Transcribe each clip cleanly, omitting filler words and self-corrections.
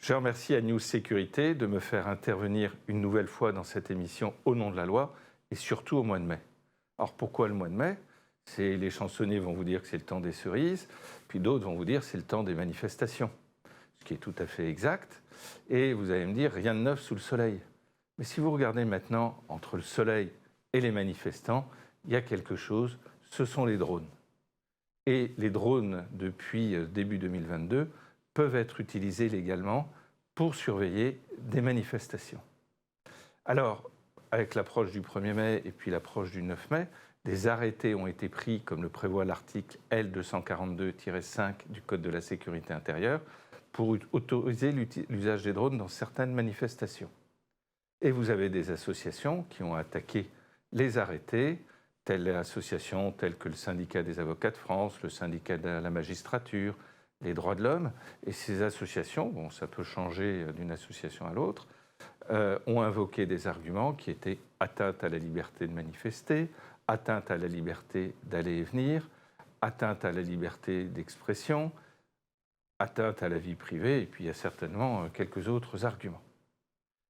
Je remercie à News Sécurité de me faire intervenir une nouvelle fois dans cette émission au nom de la loi et surtout au mois de mai. Alors pourquoi le mois de mai? Les chansonniers vont vous dire que c'est le temps des cerises, puis d'autres vont vous dire que c'est le temps des manifestations, ce qui est tout à fait exact. Et vous allez me dire, rien de neuf sous le soleil. Mais si vous regardez maintenant entre le soleil et les manifestants, il y a quelque chose, ce sont les drones. Et les drones, depuis début 2022, peuvent être utilisés légalement pour surveiller des manifestations. Alors, avec l'approche du 1er mai et puis l'approche du 9 mai, des arrêtés ont été pris, comme le prévoit l'article L242-5 du Code de la sécurité intérieure, pour autoriser l'usage des drones dans certaines manifestations. Et vous avez des associations qui ont attaqué les arrêtés, telles associations telles que le syndicat des avocats de France, le syndicat de la magistrature, les droits de l'homme. Et ces associations, bon, ça peut changer d'une association à l'autre, ont invoqué des arguments qui étaient atteinte à la liberté de manifester, atteinte à la liberté d'aller et venir, atteinte à la liberté d'expression, atteinte à la vie privée, et puis il y a certainement quelques autres arguments.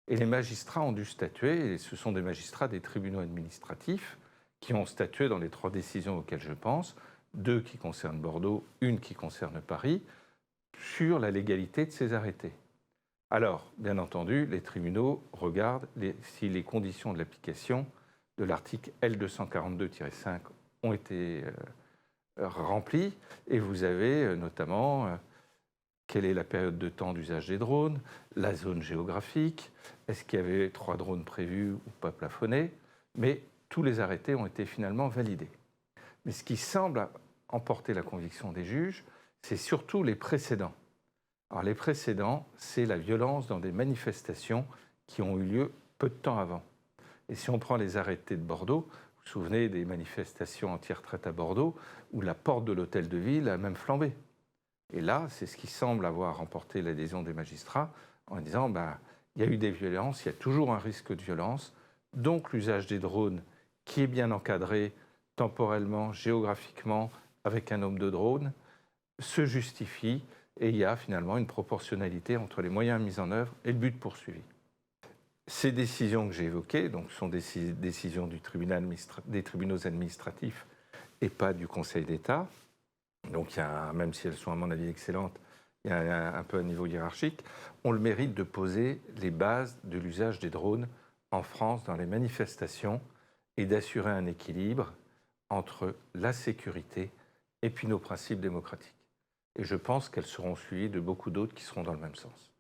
Et les magistrats ont dû statuer, et ce sont des magistrats des tribunaux administratifs qui ont statué dans les 3 décisions auxquelles je pense, 2 qui concernent Bordeaux, 1 qui concerne Paris, sur la légalité de ces arrêtés. Alors, bien entendu, les tribunaux regardent si les conditions de l'application de l'article L242-5 ont été remplies, et vous avez notamment quelle est la période de temps d'usage des drones, la zone géographique, est-ce qu'il y avait 3 drones prévus ou pas plafonnés, mais tous les arrêtés ont été finalement validés. Mais ce qui semble emporter la conviction des juges, c'est surtout les précédents. Alors les précédents, c'est la violence dans des manifestations qui ont eu lieu peu de temps avant. Et si on prend les arrêtés de Bordeaux, vous vous souvenez des manifestations anti-retraite à Bordeaux, où la porte de l'hôtel de ville a même flambé. Et là, c'est ce qui semble avoir remporté l'adhésion des magistrats en disant il y a eu des violences, il y a toujours un risque de violence, donc l'usage des drones qui est bien encadré temporellement, géographiquement, avec un nombre de drones, se justifie et il y a finalement une proportionnalité entre les moyens mis en œuvre et le but poursuivi. Ces décisions que j'ai évoquées donc, sont des décisions des tribunaux administratifs et pas du Conseil d'État. Donc, même si elles sont, à mon avis, excellentes, il y a un peu un niveau hiérarchique, ont le mérite de poser les bases de l'usage des drones en France dans les manifestations et d'assurer un équilibre entre la sécurité et puis nos principes démocratiques. Et je pense qu'elles seront suivies de beaucoup d'autres qui seront dans le même sens.